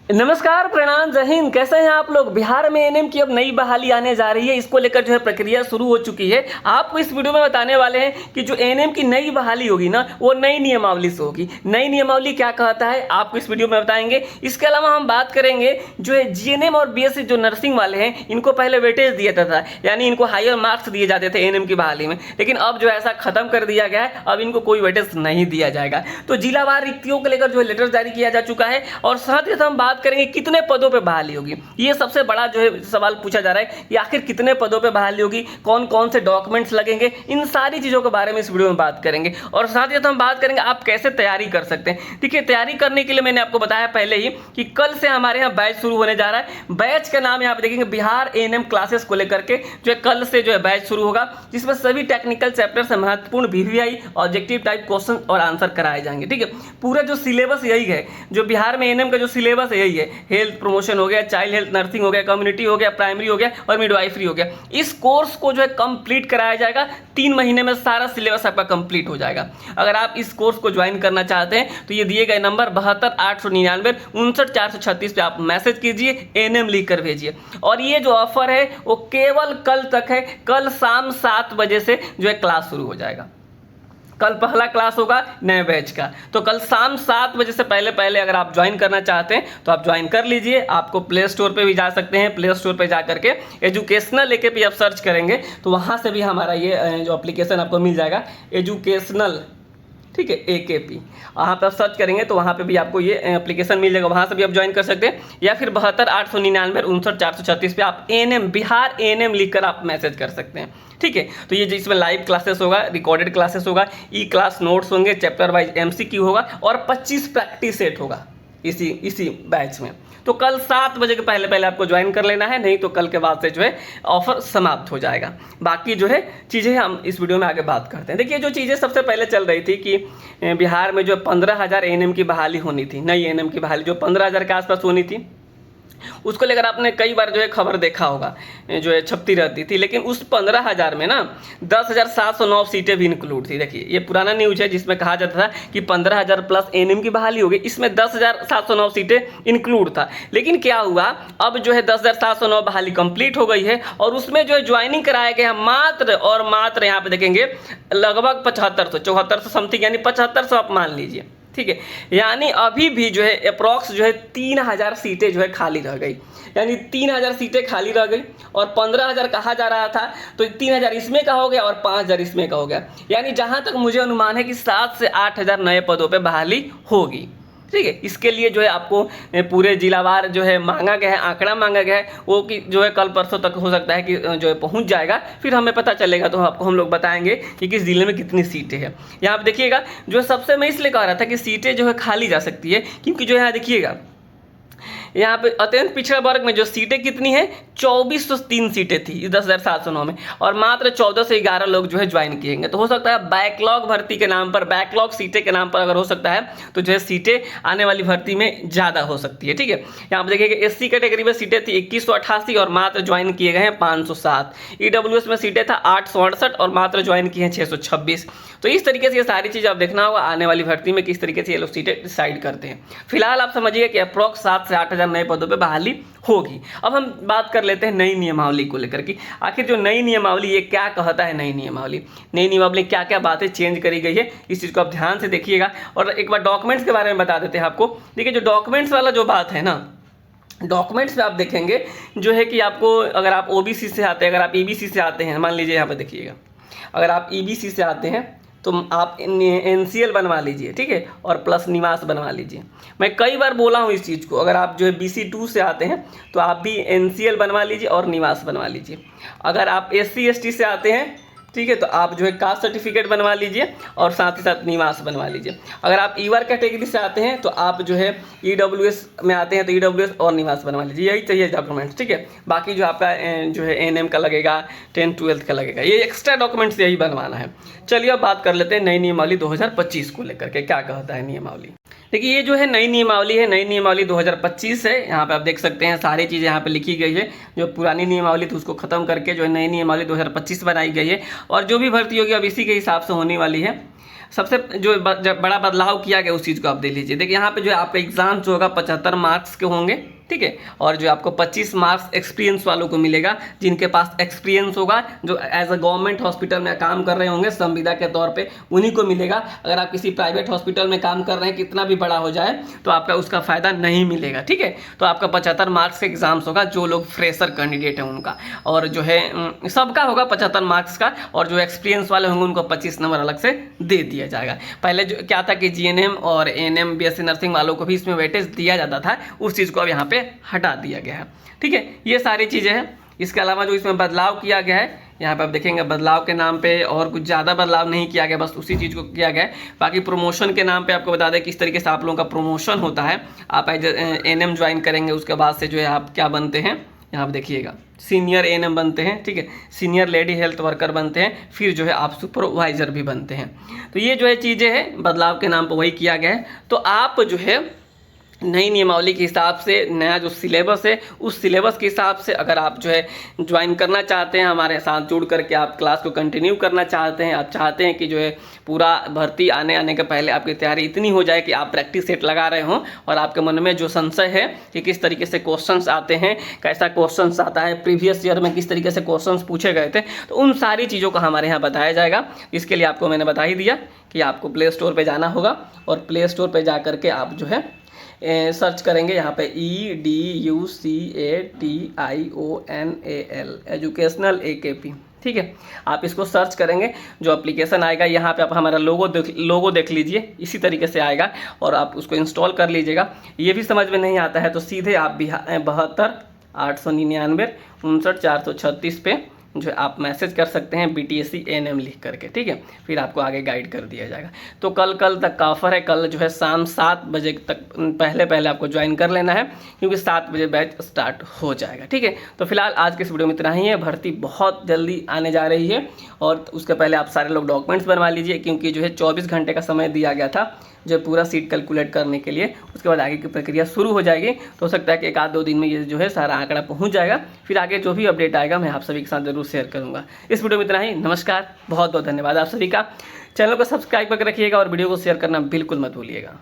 नमस्कार, प्रणाम, जय हिंद। कैसे हैं आप लोग। बिहार में एएनएम की अब नई बहाली आने जा रही है। इसको लेकर जो है प्रक्रिया शुरू हो चुकी है। आपको इस वीडियो में बताने वाले हैं कि जो एएनएम की नई बहाली होगी ना, वो नई नियमावली से होगी। नई नियमावली क्या कहता है आपको इस वीडियो में बताएंगे। इसके अलावा हम बात करेंगे जो है जीएनएम और बीएससी जो नर्सिंग वाले हैं, इनको पहले वेटेज दिया जाता था, यानी इनको हायर मार्क्स दिए जाते थे एएनएम की बहाली में, लेकिन अब जो ऐसा खत्म कर दिया गया है। अब इनको कोई वेटेज नहीं दिया जाएगा। तो जिलावार रिक्तियों को लेकर जो है लेटर जारी किया जा चुका है। और साथ ही हम बात करेंगे कितने पदों पे बहाली होगी। ये सबसे बड़ा जो है सवाल पूछा जा रहा है कि आखिर कितने पदों पे बहाली होगी, कौन कौन से डॉक्यूमेंट्स लगेंगे, इन सारी चीज़ों के बारे में इस वीडियो में बात करेंगे। और साथ ही हम बात करेंगे आप कैसे तैयारी कर सकते हैं। ठीक है, तैयारी करने के लिए मैंने आपको बताया पहले ही कि कल से हमारे यहाँ बैच शुरू होने जा रहा है। बैच का नाम यहाँ पे देखेंगे बिहार एएनएम क्लासेस को लेकर के जो है कल से जो है बैच शुरू होगा, जिसमें सभी टेक्निकल चैप्टर से महत्वपूर्ण वीवीआई ऑब्जेक्टिव टाइप क्वेश्चन और आंसर कराए जाएंगे। ठीक है, पूरा जो सिलेबस यही है, जो बिहार में एएनएम का जो सिलेबस है यही है। हेल्थ प्रमोशन हो गया, चाइल्ड हेल्थ नर्सिंग हो गया, कम्युनिटी हो गया, प्राइमरी हो गया और मिडवाइफरी हो गया। इस कोर्स को जो है कंप्लीट कराया जाएगा। 3 महीने में सारा सिलेबस आपका कंप्लीट हो जाएगा। अगर आप इस कोर्स को ज्वाइन करना चाहते हैं तो ये दिए गए नंबर 72 899 59 436 पे आप मैसेज कीजिए, एएनएम लिख कर भेजिए। और ये जो ऑफर है वो केवल कल तक है। कल शाम 7 बजे से जो है क्लास शुरू हो जाएगा। कल पहला क्लास होगा नए बैच का, तो कल शाम 7 बजे से पहले अगर आप ज्वाइन करना चाहते हैं तो आप ज्वाइन कर लीजिए। आपको प्ले स्टोर पे भी जा सकते हैं। प्ले स्टोर पे जा करके एजुकेशनल लेके भी आप सर्च करेंगे तो वहाँ से भी हमारा ये जो एप्लीकेशन आपको मिल जाएगा, एजुकेशनल। ठीक है, AKP वहाँ पर आप सर्च करेंगे तो वहाँ पे भी आपको ये एप्लीकेशन मिल जाएगा। वहाँ से भी आप ज्वाइन कर सकते हैं, या फिर 72 899 59 436 पे आप एएनएम बिहार एएनएम लिखकर आप मैसेज कर सकते हैं। ठीक है, तो ये इसमें लाइव क्लासेस होगा, रिकॉर्डेड क्लासेस होगा, ई क्लास नोट्स होंगे, चैप्टर वाइज MCQ होगा और 25 प्रैक्टिस सेट होगा इसी बैच में। तो कल 7 बजे के पहले आपको ज्वाइन कर लेना है, नहीं तो कल के बाद से जो है ऑफर समाप्त हो जाएगा। बाकी जो है चीज़ें हम इस वीडियो में आगे बात करते हैं। देखिए, जो चीज़ें सबसे पहले चल रही थी कि बिहार में जो 15,000 एएनएम की बहाली होनी थी, नई एएनएम की बहाली जो 15,000 के आसपास होनी थी, उसको लेकर आपने कई बार जो है खबर देखा होगा, जो है छपती रहती थी। लेकिन उस 15,000 में ना 10,709 सीटें भी इंक्लूड थी। देखिए, ये पुराना न्यूज है जिसमें कहा जाता था कि 15,000 प्लस एएनएम की बहाली होगी, इसमें 10,709 सीटें इंक्लूड था। लेकिन क्या हुआ, अब जो है 10,709 बहाली कंप्लीट हो गई है और उसमें जो है ज्वाइनिंग कराया गया मात्र और मात्र, यहाँ पे देखेंगे लगभग 7500 समथिंग, यानी 7500 आप मान लीजिए। ठीक है, यानी अभी भी जो है अप्रॉक्स जो है 3,000 सीटें जो है खाली रह गई, यानी 3,000 सीटें खाली रह गई। और 15,000 कहा जा रहा था तो 3,000 इसमें का हो गया और 5,000 इसमें का हो गया। यानी जहां तक मुझे अनुमान है कि 7 से 8,000 नए पदों पे बहाली होगी। ठीक है, इसके लिए जो है आपको पूरे जिलावार जो है मांगा गया है, आंकड़ा मांगा गया है, वो कि जो है कल परसों तक हो सकता है कि जो है पहुंच जाएगा। फिर हमें पता चलेगा तो आपको हम लोग बताएंगे कि किस जिले में कितनी सीटें हैं। यहाँ पे देखिएगा, जो सबसे मैं इसलिए कह रहा था कि सीटें जो है खाली जा सकती है, क्योंकि जो यहाँ देखिएगा, यहाँ पे अत्यंत पिछड़ा वर्ग में जो सीटें कितनी है, 2403 सीटें थी 10,709 में, और मात्र 14 से 11 लोग जो है ज्वाइन किएंगे। तो हो सकता है बैकलॉग भर्ती के नाम पर, बैकलॉग सीटें के नाम पर अगर हो सकता है तो जो है सीटें आने वाली भर्ती में ज़्यादा हो सकती है। ठीक है, यहाँ पर देखिए SC कैटेगरी में सीटें थी 2188 और मात्र ज्वाइन किए गए हैं 507। EWS में सीटें था 868 और मात्र ज्वाइन किए हैं 626। तो इस तरीके से ये सारी चीज़ आप देखना होगा आने वाली भर्ती में किस तरीके से ये लोग सीटें डिसाइड करते हैं। फिलहाल आप समझिए कि अप्रॉक्स 7 से 8,000 नए पदों पे बहाली होगी। अब हम बात कर लेते हैं नई नियमावली को लेकर कि आखिर जो नई नियमावली ये क्या कहता है। नई नियमावली क्या क्या बातें चेंज करी गई है, इस चीज़ को आप ध्यान से देखिएगा। और एक बार डॉक्यूमेंट्स के बारे में बता देते हैं आपको। देखिए, जो डॉक्यूमेंट्स वाला जो बात है ना, डॉक्यूमेंट्स में आप देखेंगे जो है कि आपको, अगर आप OBC से आते हैं, अगर आप EBC से आते हैं, मान लीजिए यहाँ पर देखिएगा, अगर आप EBC से आते हैं तो आप NCL बनवा लीजिए। ठीक है, और प्लस निवास बनवा लीजिए। मैं कई बार बोला हूँ इस चीज़ को। अगर आप जो है BC2 से आते हैं तो आप भी NCL बनवा लीजिए और निवास बनवा लीजिए। अगर आप SC ST से आते हैं, ठीक है, तो आप जो है कास्ट सर्टिफिकेट बनवा लीजिए और साथ ही साथ निवास बनवा लीजिए। अगर आप EWR कैटेगरी से आते हैं तो आप जो है EWS में आते हैं तो EWS और निवास बनवा लीजिए। यही चाहिए डॉक्यूमेंट्स। ठीक है, बाकी जो आपका जो है ANM का लगेगा, 10th 12th का लगेगा, ये एक्स्ट्रा डॉक्यूमेंट्स यही बनवाना है। चलिए अब बात कर लेते हैं नई नियमावली 2025 को लेकर के क्या कहता है नियमावली। देखिए, ये जो है नई नियमावली है, नई नियमावली 2025 है। यहाँ पे आप देख सकते हैं सारी चीज़ें यहाँ पे लिखी गई है। जो पुरानी नियमावली थी उसको खत्म करके जो है नई नियमावली 2025 बनाई गई है। और जो भी भर्ती होगी अब इसी के हिसाब से होने वाली है। सबसे जो बड़ा बदलाव किया गया उस चीज़ को आप देख लीजिए। देखिए यहाँ पे जो है आपका एग्जाम जो होगा 75 मार्क्स के होंगे, ठीक है, और जो आपको 25 मार्क्स एक्सपीरियंस वालों को मिलेगा, जिनके पास एक्सपीरियंस होगा, जो एज अ गवर्नमेंट हॉस्पिटल में काम कर रहे होंगे संविदा के तौर पे, उन्हीं को मिलेगा। अगर आप किसी प्राइवेट हॉस्पिटल में काम कर रहे हैं, कितना भी बड़ा हो जाए, तो आपका उसका फायदा नहीं मिलेगा, ठीक है। तो आपका 75 मार्क्स का एग्जाम्स होगा, जो लोग फ्रेशर कैंडिडेट हैं उनका, और जो है सबका होगा 75 मार्क्स का, और जो एक्सपीरियंस वाले होंगे उनको 25 नंबर अलग से दे दिया जाएगा। पहले जो क्या था कि जीएनएम और एएनएम बीएससी नर्सिंग वालों को भी इसमें वेटेज दिया जाता था, उस चीज़ को अब यहाँ पे हटा दिया गया है, ठीक है। ये सारी चीज़ें हैं। इसके अलावा जो इसमें बदलाव किया गया है, यहाँ पे आप देखेंगे बदलाव के नाम पे और कुछ ज़्यादा बदलाव नहीं किया गया, बस उसी चीज़ को किया गया है। बाकी प्रमोशन के नाम पे आपको बता दें किस तरीके से आप लोगों का प्रमोशन होता है। आप एएनएम ज्वाइन करेंगे, उसके बाद से जो है आप क्या बनते हैं, यहाँ पे देखिएगा सीनियर एएनएम बनते हैं, ठीक है, सीनियर लेडी हेल्थ वर्कर बनते हैं, फिर जो है आप सुपरवाइजर भी बनते हैं। तो ये जो है चीज़ें हैं, बदलाव के नाम पर वही किया गया है। तो आप जो है नई नियमावली के हिसाब से, नया जो सिलेबस है, उस सिलेबस के हिसाब से अगर आप जो है ज्वाइन करना चाहते हैं, हमारे साथ जुड़ करके आप क्लास को कंटिन्यू करना चाहते हैं, आप चाहते हैं कि जो है पूरा भर्ती आने के पहले आपकी तैयारी इतनी हो जाए कि आप प्रैक्टिस सेट लगा रहे हों, और आपके मन में जो संशय है कि किस तरीके से क्वेश्चंस आते हैं, कैसा क्वेश्चंस आता है, प्रीवियस ईयर में किस तरीके से क्वेश्चंस पूछे गए थे, तो उन सारी चीज़ों को हमारे यहाँ बताया जाएगा। इसके लिए आपको मैंने बता ही दिया कि आपको प्ले स्टोर पर जाना होगा, और प्ले स्टोर पर जा करके आप जो है सर्च करेंगे यहाँ पे EDUCATIONAL एजुकेशनल AKP, ठीक है। आप इसको सर्च करेंगे, जो एप्लीकेशन आएगा यहाँ पे आप हमारा लोगो देख लीजिए, इसी तरीके से आएगा, और आप उसको इंस्टॉल कर लीजिएगा। ये भी समझ में नहीं आता है तो सीधे आप 72 899 59 436 पे जो आप मैसेज कर सकते हैं BTSC ANM लिख करके, ठीक है। फिर आपको आगे गाइड कर दिया जाएगा। तो कल तक का ऑफर है, कल जो है शाम 7 बजे तक पहले आपको ज्वाइन कर लेना है, क्योंकि 7 बजे बैच स्टार्ट हो जाएगा, ठीक है। तो फिलहाल आज के इस वीडियो में इतना ही है। भर्ती बहुत जल्दी आने जा रही है, और उसके पहले आप सारे लोग डॉक्यूमेंट्स बनवा लीजिए, क्योंकि जो है 24 घंटे का समय दिया गया था जो पूरा सीट कैलकुलेट करने के लिए। उसके बाद आगे की प्रक्रिया शुरू हो जाएगी, तो हो सकता है कि 1-2 दिन में ये जो है सारा आंकड़ा पहुंच जाएगा। फिर आगे जो भी अपडेट आएगा मैं आप सभी के साथ जरूर शेयर करूंगा। इस वीडियो में इतना ही। नमस्कार, बहुत बहुत धन्यवाद आप सभी का। चैनल को सब्सक्राइब करके रखिएगा और वीडियो को शेयर करना बिल्कुल मत भूलिएगा।